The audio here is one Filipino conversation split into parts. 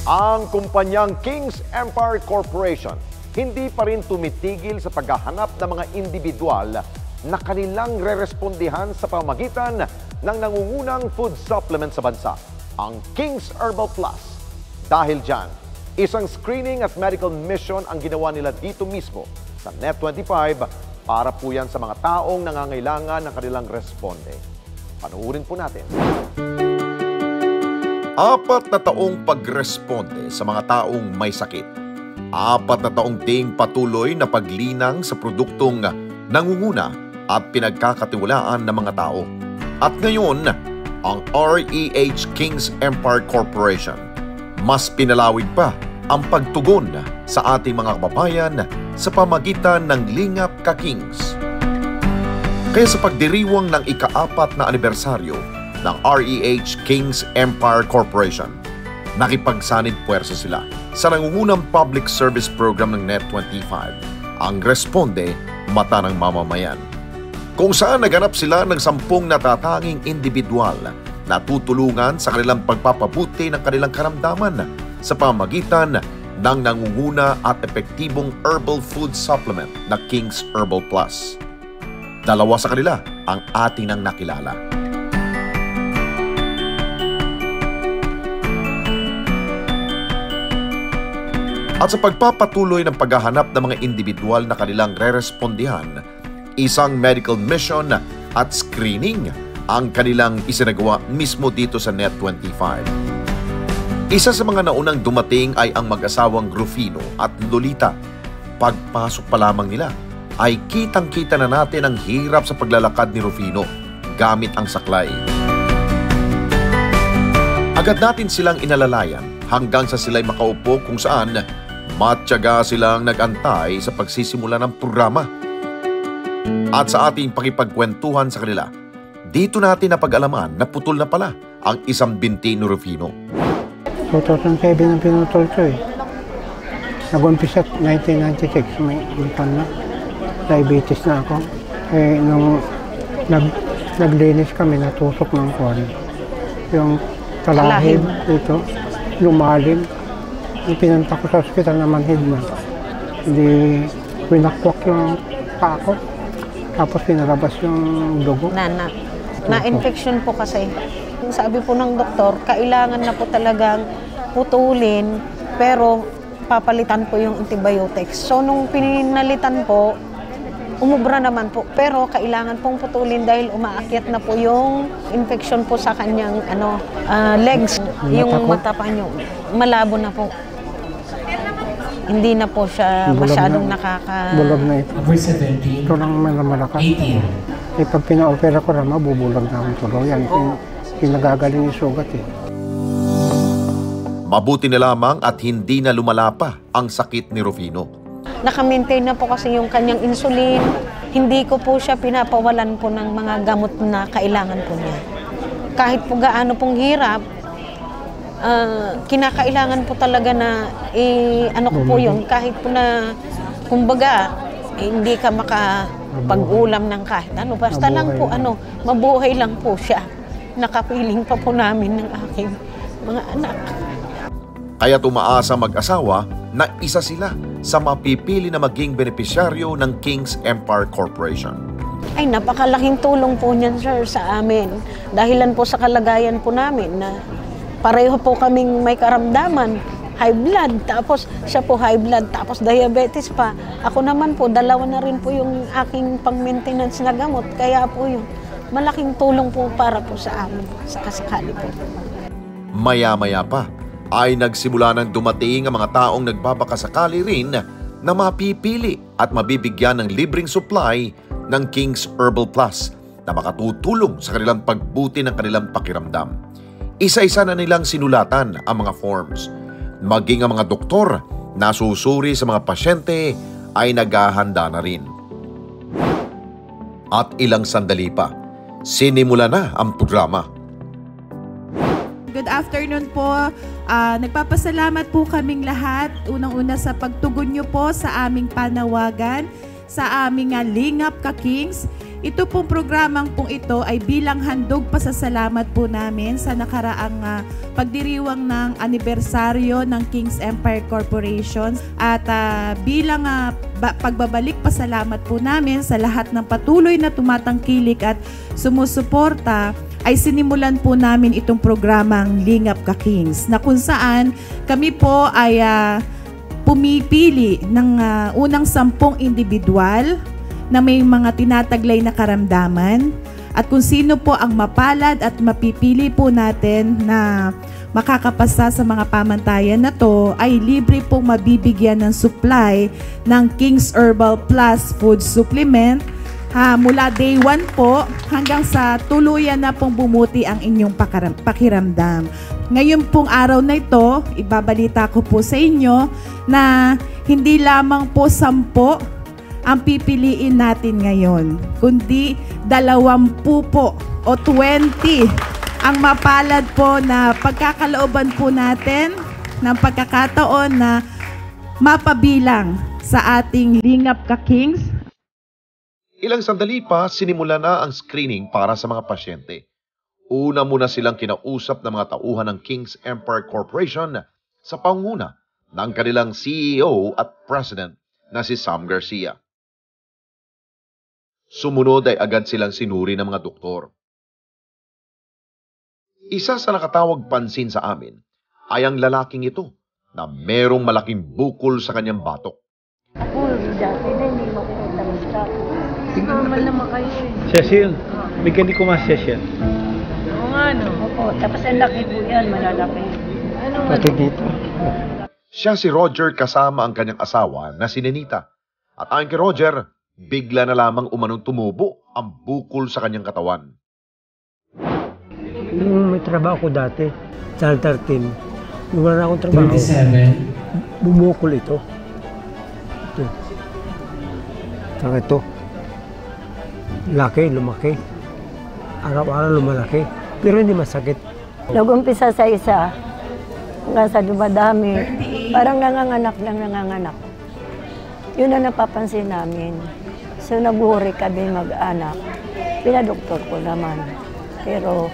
Ang kumpanyang Kings Empire Corporation hindi pa rin tumitigil sa paghahanap ng mga individual na kanilang rerespondihan sa pamamagitan ng nangungunang food supplement sa bansa, ang Kings Herbal Plus. Dahil dyan, isang screening at medical mission ang ginawa nila dito mismo sa Net25 para po yan sa mga taong nangangailangan ng kanilang responde. Panuurin po natin. 4 na taong pagresponde sa mga taong may sakit. 4 na taong ding patuloy na paglinang sa produktong nangunguna at pinagkakatiwalaan ng mga tao. At ngayon, ang REH Kings Empire Corporation mas pinalawig pa ang pagtugon sa ating mga kababayan sa pamagitan ng Lingap Ka Kings. Kaya sa pagdiriwang ng ika-4 na anibersaryo ng REH Kings Empire Corporation, nakipagsanib puwersa sila sa nangungunang public service program ng Net25, ang Responde Mata ng Mamamayan, kung saan naganap sila ng 10 natatanging individual na tutulungan sa kanilang pagpapabuti ng kanilang karamdaman sa pamamagitan ng nangunguna at epektibong herbal food supplement na Kings Herbal Plus. 2 sa kanila ang ating nang nakilala. At sa pagpapatuloy ng paghahanap ng mga individual na kanilang rerespondihan, isang medical mission at screening ang kanilang isinagawa mismo dito sa Net25. Isa sa mga naunang dumating ay ang mag-asawang Rufino at Lolita. Pagpasok pa lamang nila ay kitang-kita na natin ang hirap sa paglalakad ni Rufino gamit ang saklay. Agad natin silang inalalayan hanggang sa sila'y makaupo kung saan matyaga silang nag-antay sa pagsisimula ng programa. At sa ating pakipagkwentuhan sa kanila, dito natin napag-alaman na putol na pala ang isang binti ni Rufino. 2007 ang pinutol ko eh. Nag-umpisa 1996, may na. Diabetes na ako. Eh, nung naglinis kami, natusok ng kwan. Yung talahib dito, lumalim. Pinunta ko sa ospital na manhid na. Hindi pinakwak yung paa ko. Tapos pinalabas yung dugo. Na-infection po kasi. Sabi po ng doktor, kailangan na po talagang putulin, pero papalitan po yung antibiotics. So nung pinalitan po, umubra naman po. Pero kailangan pong putulin dahil umaakyat na po yung infection po sa kanyang legs. Yung mata pa nyo, malabo na po. Hindi na po siya masyadong Bulag na ito. Ito lang malakas. Eh, pag pina-opera ko naman, mabubulag na akong tuloy. Yan, pinagagaling yung sugat eh. Mabuti na lamang at hindi na lumala pa ang sakit ni Rufino. Naka-maintain na po kasi yung kanyang insulin. Hindi ko po siya pinapawalan po ng mga gamot na kailangan po niya. Kahit po gaano pong hirap, kinakailangan po talaga na ano ko po yun, kahit po na kumbaga hindi ka makapag-ulam ng kahit ano, basta lang po mabuhay lang po siya. Nakapiling pa po namin ng aking mga anak. Kaya tumaasa mag-asawa na isa sila sa mapipili na maging benepisyaryo ng Kings Empire Corporation. Ay, napakalaking tulong po niyan, sir, sa amin. Dahilan po sa kalagayan po namin na pareho po kaming may karamdaman, high blood, tapos siya po high blood, tapos diabetes pa. Ako naman po, 2 na rin po yung aking pang-maintenance na gamot. Kaya po yun, malaking tulong po para po sa amin, sa kasakali po. Maya-maya pa ay nagsimula ng dumating ang mga taong nagbabakasakali rin na mapipili at mabibigyan ng libreng supply ng Kings Herbal Plus na makatutulong sa kanilang pagbuti ng kanilang pakiramdam. Isa-isa na nilang sinulatan ang mga forms. Maging ang mga doktor na susuri sa mga pasyente ay naghahanda na rin. At ilang sandali pa, sinimula na ang programa. Good afternoon po. Nagpapasalamat po kaming lahat. Unang-una sa pagtugon nyo po sa aming panawagan, sa aming Lingap Ka Kings. Ito pong programang pong ito ay bilang handog pasasalamat po namin sa nakaraang pagdiriwang ng anibersaryo ng King's Empire Corporation at bilang pagbabalik pasalamat po namin sa lahat ng patuloy na tumatangkilik at sumusuporta, ay sinimulan po namin itong programang Lingap Ka Kings, na kung saan kami po ay pumipili ng unang 10 individual na may mga tinataglay na karamdaman, at kung sino po ang mapalad at mapipili po natin na makakapasa sa mga pamantayan na to, ay libre pong mabibigyan ng supply ng King's Herbal Plus Food Supplement mula day 1 po hanggang sa tuluyan na pong bumuti ang inyong pakiramdam. Ngayon pong araw na ito, ibabalita ko po sa inyo na hindi lamang po 10 ang pipiliin natin ngayon, kundi 20 po o 20 ang mapalad po na pagkakalooban po natin ng pagkakataon na mapabilang sa ating Lingap Ka Kings. Ilang sandali pa, sinimula na ang screening para sa mga pasyente. Una muna silang kinausap ng mga tauhan ng King's Empire Corporation sa pangunguna ng kanilang CEO at President na si Sam Garcia. Sumunod ay agad silang sinuri ng mga doktor. Isa sa nakatawag pansin sa amin ay ang lalaking ito na merong malaking bukol sa kanyang batok. Ako, dati na hindi makikita ng stock. Normal naman kayo eh. Cecil, bigyan ko mas Cecil. Oo nga no. Opo, tapos ang laki po yan, malalaki. Ano Pati dito. Siya si Roger kasama ang kanyang asawa na si Nenita. At ayon kay Roger, bigla na lamang umanong tumubo ang bukol sa kanyang katawan. Nung may trabaho ko dati, sa 13, nung wala na akong trabaho, 27. bumukol ito. Ito. Saka ito. Laki, lumaki. Araw-araw lumalaki. Pero hindi masakit. Nag-umpisa sa isa, hanggang sa dumadami, parang nanganganak. Yun ang napapansin namin. So nag-worry kami mag-anak. Pinadoktor ko naman. Pero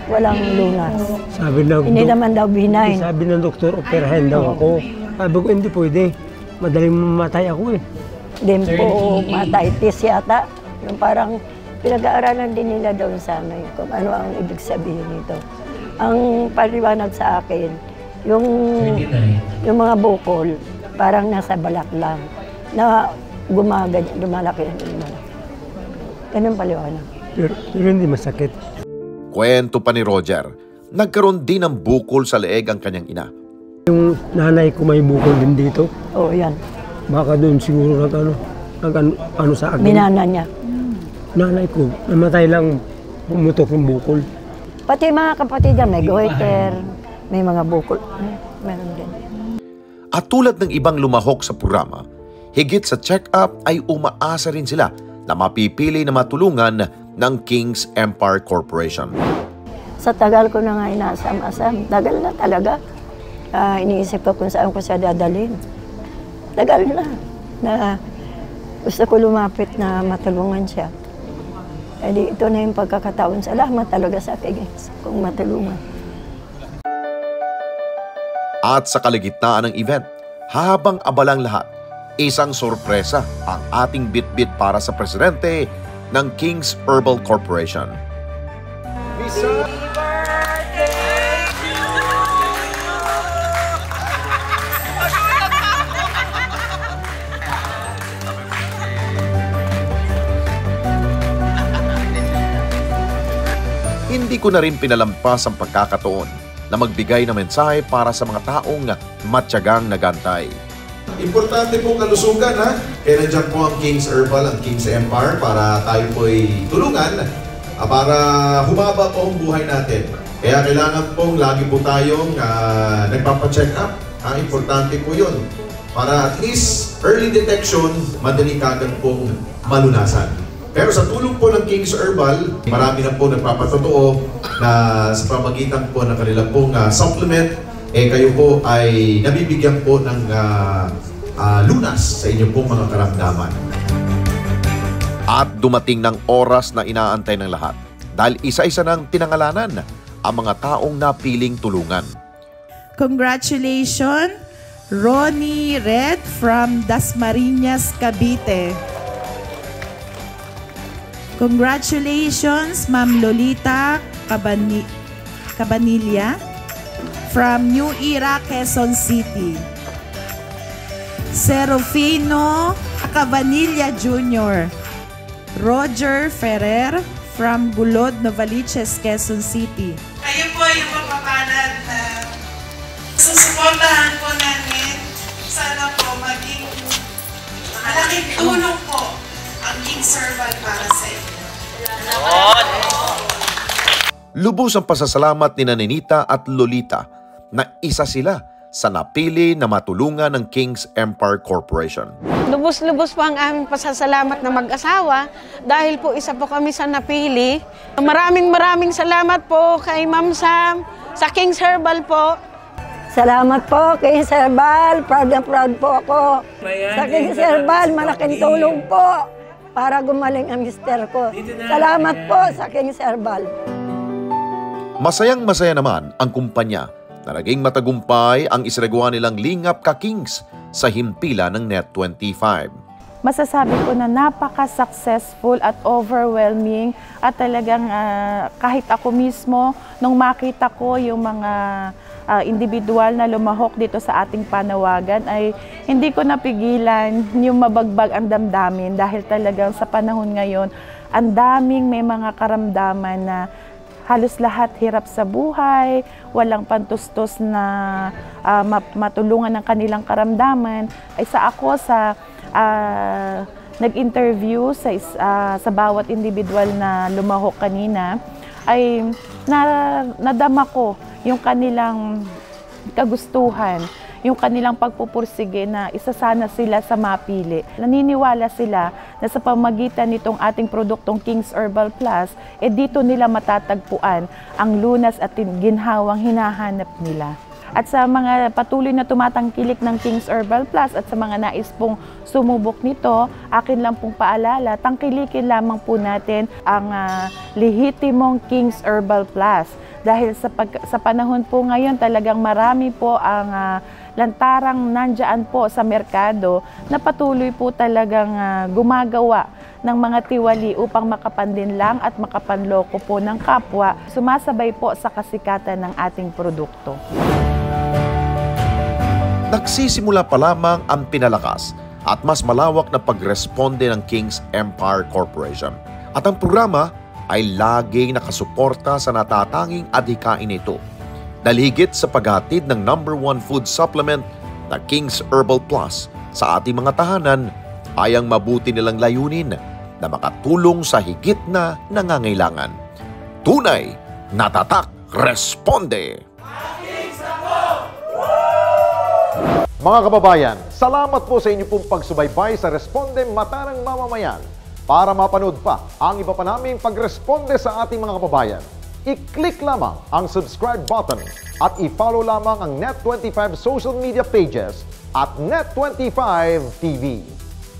walang lunas. Sabi ng Hindi naman daw benign. Sabi ng doktor, operahin daw ako. Sabi ko, hindi pwede. Madaling mamatay ako eh. Din po, mataitis yata. Yung parang pinag-aaralan din nila doon sa amin kung ano ang ibig sabihin nito. Ang paliwanag sa akin, yung mga bukol, parang nasa balat lang, na lumalaki. Ganun paliwanag. Pero hindi masakit. Kwento pa ni Roger, nagkaroon din ng bukol sa leeg ang kanyang ina. Yung nanay ko may bukol din dito. Oo, yan. Baka doon siguro ano sa akin. Minana niya. Nanay ko, namatay lang, pumutok yung bukol. Pati mga kapatid niya, may goiter, may mga bukol. Meron din. At tulad ng ibang lumahok sa programa, higit sa check-up ay umaasa rin sila na mapipili na matulungan ng King's Empire Corporation. Sa tagal ko na nga inasam-asam, tagal na talaga. Iniisip ko kung saan ko siya dadalhin. Tagal na gusto ko lumapit na matulungan siya. Edi ito na yung pagkakataon. Salamat talaga sa Kings kung matulungan. At sa kaligitnaan ng event, habang abalang lahat, isang sorpresa ang ating bitbit para sa presidente ng King's Herbal Corporation. Hindi ko na rin pinalampas ang pagkakataon na magbigay ng mensahe para sa mga taong matyagang nagantay. Importante pong kalusugan ha. Kaya nandiyan po ang King's Herbal, ang King's Empire para tayo po'y tulungan para humaba po ang buhay natin. Kaya kailangan pong lagi po tayong nagpapacheck up. Importante po yun. Para at least early detection, madali kagad pong malunasan. Pero sa tulong po ng King's Herbal, marami na po nagpapatotoo na sa pamagitan po ng kanilang pong supplement, kayo po ay nabibigyan po ng lunas sa inyong pong mga karamdaman. At dumating ng oras na inaantay ng lahat dahil isa-isa nang pinangalanan ang mga taong napiling tulungan. Congratulations, Ronnie Red from Dasmariñas, Cavite. Congratulations, Ma'am Lolita Cabanilla from New Era, Quezon City. Serofino Cabanilla Jr. Roger Ferrer from Gulod, Novaliches, Quezon City. Kayo po yung mapapalad na susuportahan po namin. Sana po maging malaking tulong po ang King's Herbal para sa inyo. Lubos ang pasasalamat ni Ninita at Lolita na isa sila sa napili na matulungan ng King's Empire Corporation. Lubos-lubos po ang aming pasasalamat na mag-asawa dahil po isa po kami sa napili. Maraming salamat po kay Ma'am Sam sa King's Herbal po. Salamat po, King's Herbal. Proud na proud po ako. Sa King's Herbal, malaking tulong po para gumaling ang mister ko. Salamat po sa King's Herbal. Masayang-masaya naman ang kumpanya na naging matagumpay ang isinagawa nilang Lingap Ka Kings sa himpilan ng Net25. Masasabi ko na napaka-successful at overwhelming at talagang kahit ako mismo, nung makita ko yung mga individual na lumahok dito sa ating panawagan ay hindi ko napigilan yung mabagbag ang damdamin dahil talagang sa panahon ngayon, ang daming may mga karamdaman na halos lahat hirap sa buhay, walang pantustos na matulungan ng kanilang karamdaman. Isa ako sa nag-interview sa bawat individual na lumahok kanina, ay nadama ko yung kanilang kagustuhan, yung kanilang pagpupursige na isa sana sila sa mapili. Naniniwala sila na sa pamagitan nitong ating produktong King's Herbal Plus, dito nila matatagpuan ang lunas at ginhawang hinahanap nila. At sa mga patuloy na tumatangkilik ng King's Herbal Plus at sa mga nais pong sumubok nito, akin lang pong paalala, tangkilikin lamang po natin ang lehitimong King's Herbal Plus. Dahil sa panahon po ngayon, talagang marami po ang lantarang nandyan po sa merkado na patuloy po talagang gumagawa ng mga tiwali upang makapanlinlang at makapanloko po ng kapwa, sumasabay po sa kasikatan ng ating produkto. Nagsisimula pa lamang ang pinalakas at mas malawak na pagresponde ng King's Empire Corporation. At ang programa ay laging nakasuporta sa natatanging adhikain nito. Dahil sa paghatid ng #1 food supplement na King's Herbal Plus sa ating mga tahanan ay ang mabuti nilang layunin na makatulong sa higit na nangangailangan. Tunay, natatak, responde! Mga kababayan, salamat po sa inyo pong pagsubaybay sa Responde Mata ng Mamamayan. Para mapanood pa ang iba pa naming pagresponde sa ating mga kababayan, i-click lamang ang subscribe button at i-follow lamang ang Net25 social media pages at Net25 TV.